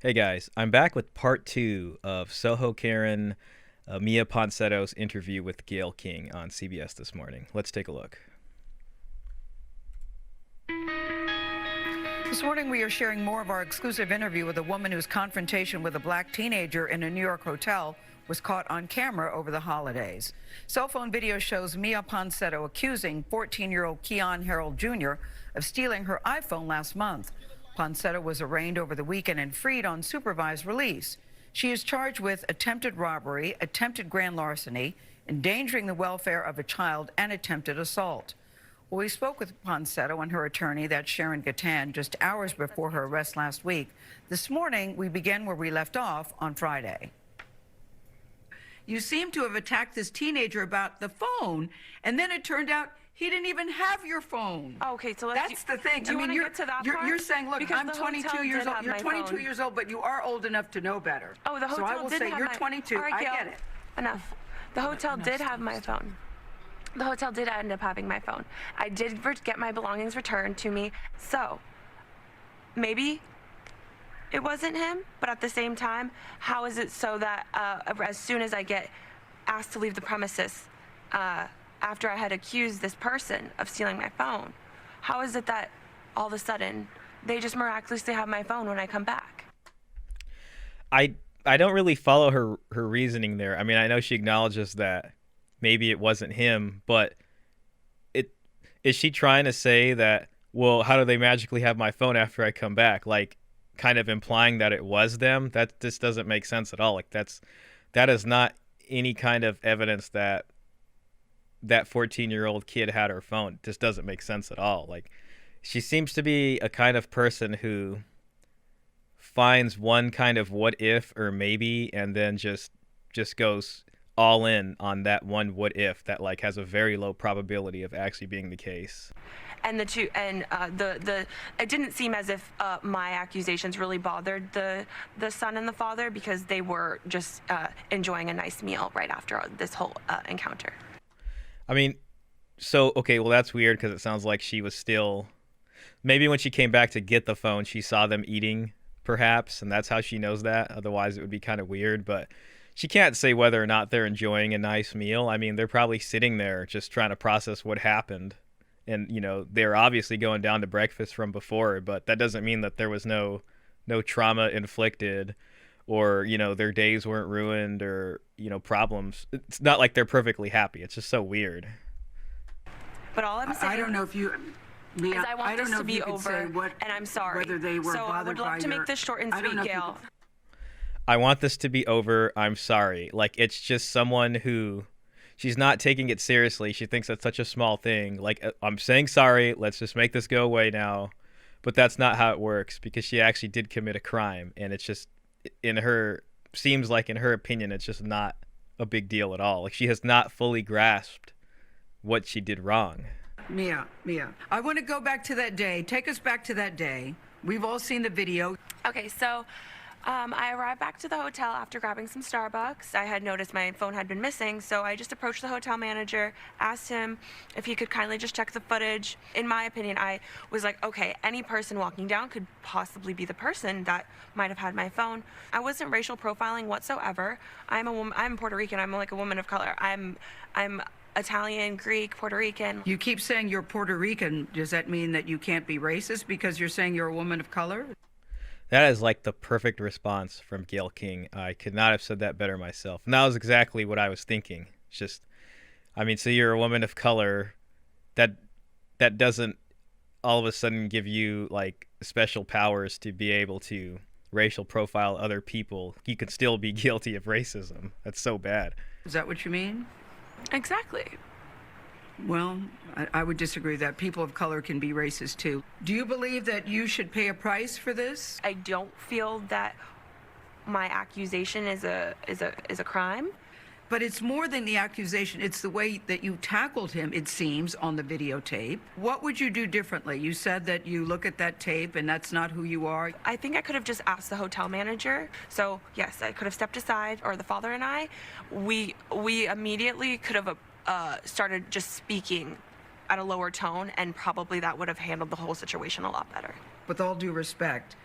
Hey guys, I'm back with part two of Soho Karen Miya Ponsetto's interview with Gayle King on CBS this morning. Let's take a look. This morning, we are sharing more of our exclusive interview with a woman whose confrontation with a black teenager in a New York hotel was caught on camera over the holidays. Cell phone video shows Miya Ponsetto accusing 14-year-old Keon Harold Jr. of stealing her iPhone last month. Ponsetto was arraigned over the weekend and freed on supervised release. She is charged with attempted robbery, attempted grand larceny, endangering the welfare of a child, and attempted assault. Well, we spoke with Ponsetto and her attorney, that's Sharon Gatan, just hours before her arrest last week. This morning, we begin where we left off on Friday. You seem to have attacked this teenager about the phone, and then it turned out he didn't even have your phone. Okay, so that's the thing. Do you want to get to that part? You're saying, look, because I'm 22 years old. You're 22 years old, but you are old enough to know better. Oh, the hotel so I will did say have you're my... 22. All right, I Gayle, get it. Enough. The hotel did have my phone. The hotel did end up having my phone. I did get my belongings returned to me. So maybe it wasn't him, but at the same time, how is it so that as soon as I get asked to leave the premises after I had accused this person of stealing my phone, how is it that all of a sudden they just miraculously have my phone when I come back? I don't really follow her reasoning there. I mean, I know she acknowledges that maybe it wasn't him, but is she trying to say that, well, how do they magically have my phone after I come back? Like, kind of implying that it was them? This doesn't make sense at all. Like, that is not any kind of evidence that 14-year-old kid had her phone. It just doesn't make sense at all. Like, she seems to be a kind of person who finds one kind of what if or maybe and then just goes all in on that one what if that like has a very low probability of actually being the case. And the it didn't seem as if my accusations really bothered the son and the father, because they were just enjoying a nice meal right after this whole encounter. I mean, so okay, well that's weird, because it sounds like she was still, maybe when she came back to get the phone she saw them eating perhaps, and that's how she knows that. Otherwise it would be kind of weird. But she can't say whether or not they're enjoying a nice meal. I mean, they're probably sitting there just trying to process what happened. And, you know, they're obviously going down to breakfast from before, but that doesn't mean that there was no trauma inflicted, or, you know, their days weren't ruined, or, you know, problems. It's not like they're perfectly happy. It's just so weird. But all I'm saying, I don't know if you... Mia, I want this to be over, and I'm sorry. Whether they were so I would love to make this short and sweet, Gayle. I want this to be over. I'm sorry. Like, it's just someone who, she's not taking it seriously. She thinks that's such a small thing. Like, I'm saying sorry. Let's just make this go away now. But that's not how it works, because she actually did commit a crime. And it's just, seems like in her opinion, it's just not a big deal at all. Like, she has not fully grasped what she did wrong. Mia, I want to go back to that day. Take us back to that day. We've all seen the video. Okay, so I arrived back to the hotel after grabbing some Starbucks. I had noticed my phone had been missing, so I just approached the hotel manager, asked him if he could kindly just check the footage. In my opinion, I was like, okay, any person walking down could possibly be the person that might have had my phone. I wasn't racial profiling whatsoever. I'm a woman. I'm Puerto Rican. I'm like a woman of color. I'm Italian, Greek, Puerto Rican. You keep saying you're Puerto Rican. Does that mean that you can't be racist because you're saying you're a woman of color? That is like the perfect response from Gayle King. I could not have said that better myself. And that was exactly what I was thinking. It's just, I mean, so you're a woman of color. That doesn't all of a sudden give you like special powers to be able to racial profile other people. You can still be guilty of racism. That's so bad. Is that what you mean? Exactly. Well, I would disagree that people of color can be racist too. Do you believe that you should pay a price for this? I don't feel that my accusation is a crime. But it's more than the accusation. It's the way that you tackled him, it seems, on the videotape. What would you do differently? You said that you look at that tape and that's not who you are. I think I could have just asked the hotel manager. So, yes, I could have stepped aside, or the father and I. We immediately could have started just speaking at a lower tone, and probably that would have handled the whole situation a lot better. With all due respect,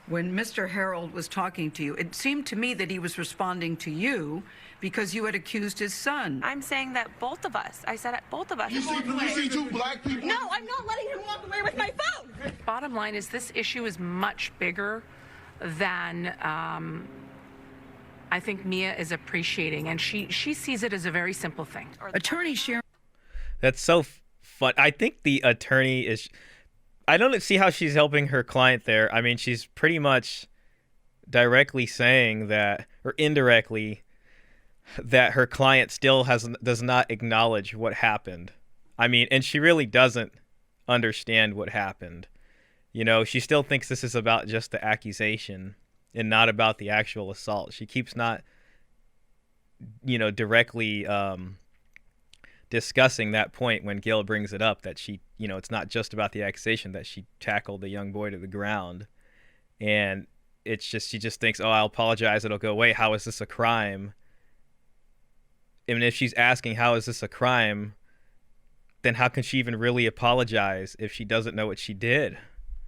When Mr. Harold was talking to you, it seemed to me that he was responding to you because you had accused his son. I'm saying that both of us. I said it, both of us. You see two black people? No, I'm not letting him walk away with my phone. Bottom line is this issue is much bigger than I think Miya is appreciating, and she sees it as a very simple thing. Attorney Sharon. That's so fun. I think the attorney is. I don't see how she's helping her client there. I mean, she's pretty much directly saying that, or indirectly, that her client still does not acknowledge what happened. I mean, and she really doesn't understand what happened. You know, she still thinks this is about just the accusation and not about the actual assault. She keeps not, directly discussing that point when Gayle brings it up, that she, it's not just about the accusation, that she tackled the young boy to the ground. And it's just, she just thinks, oh, I'll apologize, it'll go away. How is this a crime? And if she's asking, how is this a crime, then how can she even really apologize if she doesn't know what she did?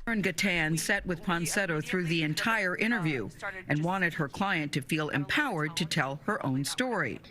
Sharon Gatan sat with Ponsetto through the entire interview and wanted her client to feel empowered to tell her own story.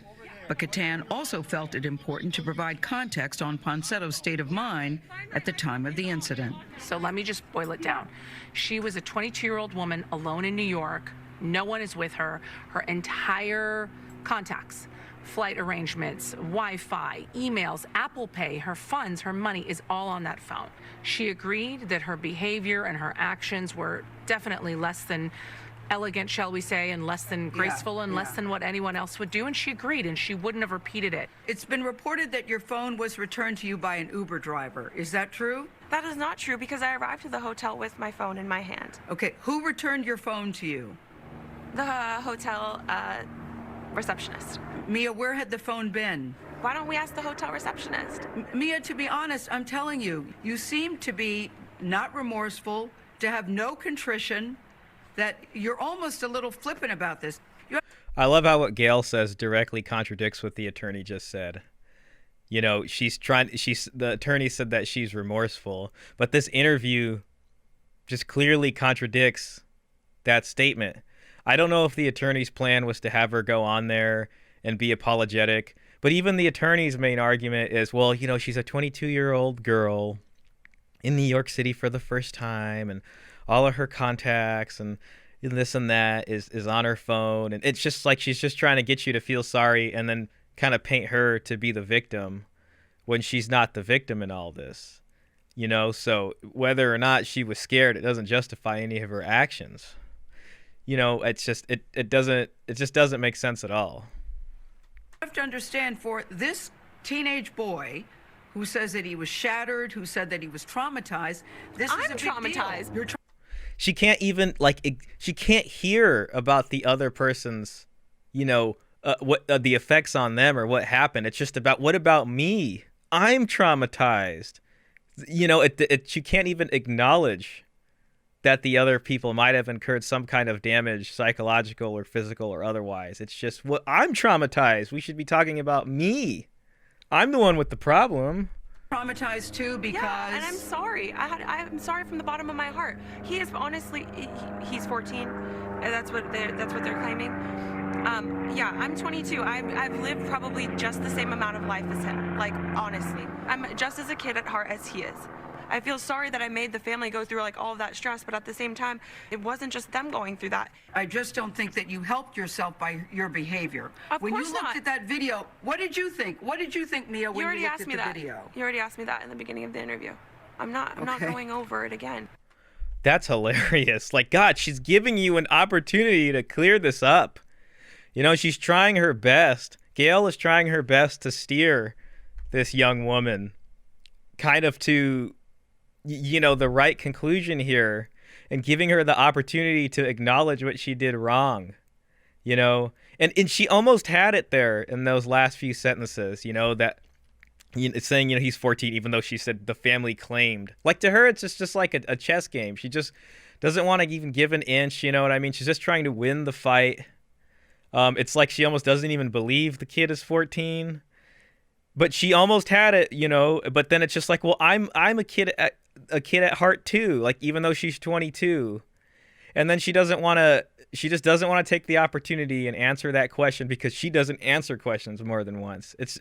But Gatan also felt it important to provide context on Ponsetto's state of mind at the time of the incident. So let me just boil it down. She was a 22-year-old woman alone in New York. No one is with her. Her entire contacts, flight arrangements, Wi-Fi, emails, Apple Pay, her funds, her money is all on that phone. She agreed that her behavior and her actions were definitely less than elegant, shall we say, and less than graceful and less than what anyone else would do, and she agreed, and she wouldn't have repeated it. It's been reported that your phone was returned to you by an Uber driver. Is that true? That is not true because I arrived at the hotel with my phone in my hand. Okay, who returned your phone to you? The hotel receptionist. Miya, where had the phone been? Why don't we ask the hotel receptionist? Miya, to be honest, I'm telling you, you seem to be not remorseful, to have no contrition, that you're almost a little flippant about this. I love how what Gayle says directly contradicts what the attorney just said. You know, the attorney said that she's remorseful, but this interview just clearly contradicts that statement. I don't know if the attorney's plan was to have her go on there and be apologetic, but even the attorney's main argument is, well, she's a 22-year-old girl in New York City for the first time, and all of her contacts and this and that is on her phone. And it's just like she's just trying to get you to feel sorry and then kind of paint her to be the victim when she's not the victim in all this. So whether or not she was scared, it doesn't justify any of her actions. It's just it just doesn't make sense at all. You have to understand, for this teenage boy who says that he was shattered, who said that he was traumatized, this is a big traumatized. Deal. She can't even she can't hear about the other person's, what the effects on them or what happened. It's just about, what about me? I'm traumatized. She can't even acknowledge that the other people might have incurred some kind of damage, psychological or physical or otherwise. It's just, I'm traumatized. We should be talking about me. I'm the one with the problem. Traumatized too because... Yeah, and I'm sorry. I'm sorry from the bottom of my heart. He is honestly, he's 14. And that's what they're claiming. Yeah, I'm 22. I've lived probably just the same amount of life as him. Like, honestly, I'm just as a kid at heart as he is. I feel sorry that I made the family go through all of that stress, but at the same time, it wasn't just them going through that. I just don't think that you helped yourself by your behavior. When course you looked not. at that video, what did you think? What did you think, Miya, when you looked at the video? You already asked me that in the beginning of the interview. I'm not going over it again. That's hilarious. God, she's giving you an opportunity to clear this up. She's trying her best. Gayle is trying her best to steer this young woman kind of to the right conclusion here, and giving her the opportunity to acknowledge what she did wrong, and she almost had it there in those last few sentences, that it's saying, he's 14, even though she said the family claimed. To her, it's just like a chess game. She just doesn't want to even give an inch, you know what I mean? She's just trying to win the fight. It's like she almost doesn't even believe the kid is 14, but she almost had it, but then it's just like, well, I'm a kid at heart too, even though she's 22. And then she doesn't want to. She just doesn't want to take the opportunity and answer that question because she doesn't answer questions more than once. It's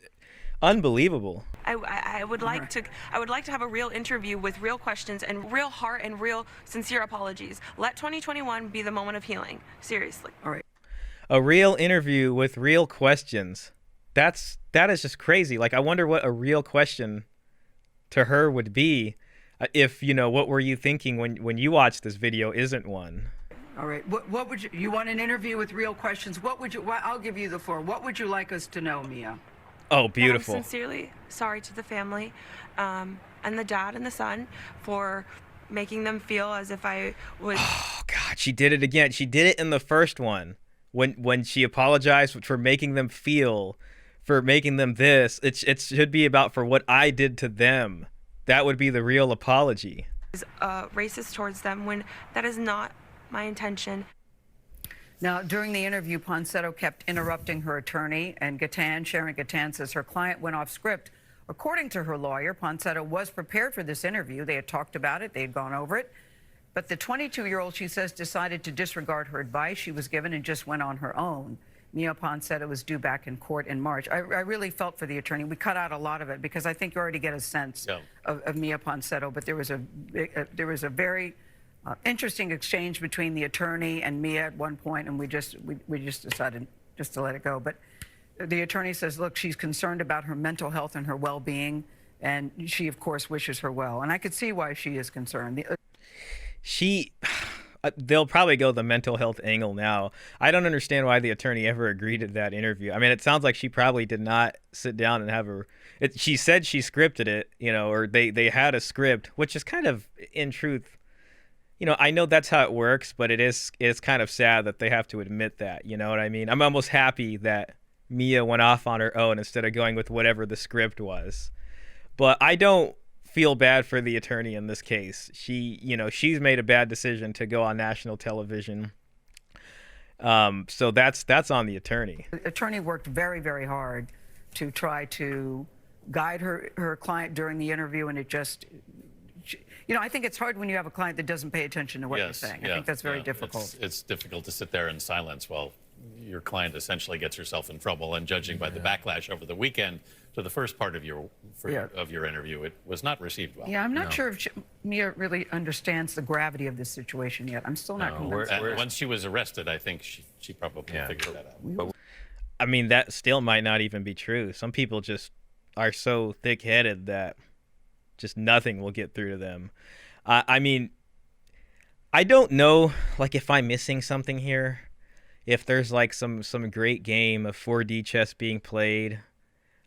unbelievable. I would like to. I would like to have a real interview with real questions and real heart and real sincere apologies. Let 2021 be the moment of healing. Seriously. All right. A real interview with real questions. That is just crazy. Like, I wonder what a real question to her would be, if, you know, what were you thinking when you watched this video isn't one. All right. What would you want an interview with real questions? What would you? I'll give you the floor. What would you like us to know, Miya? Oh, beautiful. I'm sincerely sorry to the family, and the dad and the son for making them feel as if I was. Oh God, she did it again. She did it in the first one when she apologized for making them feel, for making them this. It should be about for what I did to them. That would be the real apology. Racist towards them when that is not my intention. Now, during the interview, Ponsetto kept interrupting her attorney, and Sharon Gatan says her client went off script. According to her lawyer, Ponsetto was prepared for this interview. They had talked about it. They had gone over it. But the 22-year-old, she says, decided to disregard her advice she was given and just went on her own. Miya Ponsetto was due back in court in March. I really felt for the attorney. We cut out a lot of it because I think you already get a sense of Miya Ponsetto. But there was a very interesting exchange between the attorney and Miya at one point, and we just decided just to let it go. But the attorney says, look, she's concerned about her mental health and her well-being, and she, of course, wishes her well. And I could see why she is concerned. They'll probably go the mental health angle now. I don't understand why the attorney ever agreed to that interview. I mean, it sounds like she probably did not sit down and have her. She said she scripted it, you know, or they had a script, which is kind of, in truth, you know, I know that's how it works, but it's kind of sad that they have to admit that. You know what I mean? I'm almost happy that Miya went off on her own instead of going with whatever the script was. But I don't feel bad for the attorney in this case. She's made a bad decision to go on national television. So that's on the attorney. The attorney worked very, very hard to try to guide her client during the interview, and it just, you know, I think it's hard when you have a client that doesn't pay attention to what you're saying. I think that's very difficult. It's difficult to sit there in silence while your client essentially gets herself in trouble. And judging by the backlash over the weekend to the first part of your interview, it was not received well. Yeah, I'm not sure if Miya really understands the gravity of this situation yet. I'm still not convinced. Once she was arrested, I think she probably figured that out. I mean, that still might not even be true. Some people just are so thick-headed that just nothing will get through to them. I mean, I don't know, like, if I'm missing something here, if there's like some great game of 4D chess being played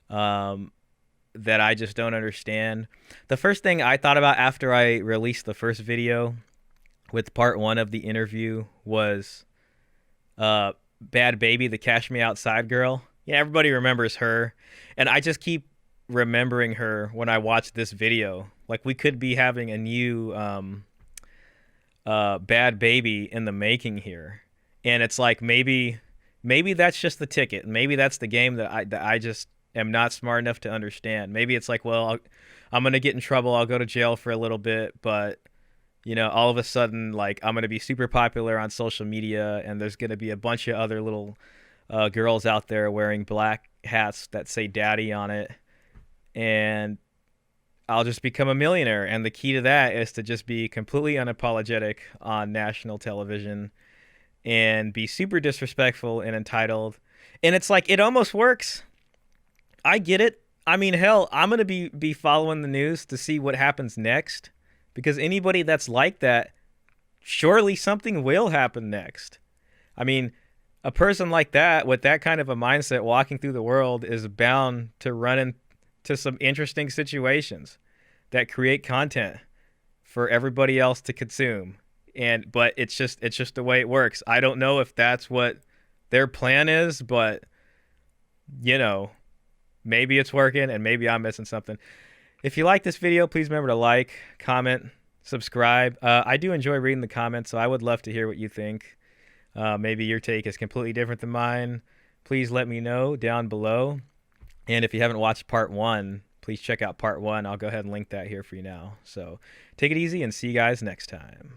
that I just don't understand. The first thing I thought about after I released the first video with part 1 of the interview was Bad Baby, the Cash Me Outside girl. Yeah, everybody remembers her. And I just keep remembering her when I watch this video. Like, we could be having a new Bad Baby in the making here. And it's like, maybe that's just the ticket. Maybe that's the game that I just am not smart enough to understand. Maybe it's like, well, I'm going to get in trouble. I'll go to jail for a little bit. But, you know, all of a sudden, like, I'm going to be super popular on social media. And there's going to be a bunch of other little girls out there wearing black hats that say daddy on it. And I'll just become a millionaire. And the key to that is to just be completely unapologetic on national television and be super disrespectful and entitled. And it's like, it almost works. I get it. I mean, hell, I'm going to be following the news to see what happens next, because anybody that's like that, surely something will happen next. I mean, a person like that with that kind of a mindset walking through the world is bound to run into some interesting situations that create content for everybody else to consume. But it's just the way it works. I don't know if that's what their plan is, but, you know, maybe it's working and maybe I'm missing something. If you like this video, please remember to like, comment, subscribe. I do enjoy reading the comments, so I would love to hear what you think. Maybe your take is completely different than mine. Please let me know down below. And if you haven't watched part 1, please check out part 1. I'll go ahead and link that here for you now. So take it easy and see you guys next time.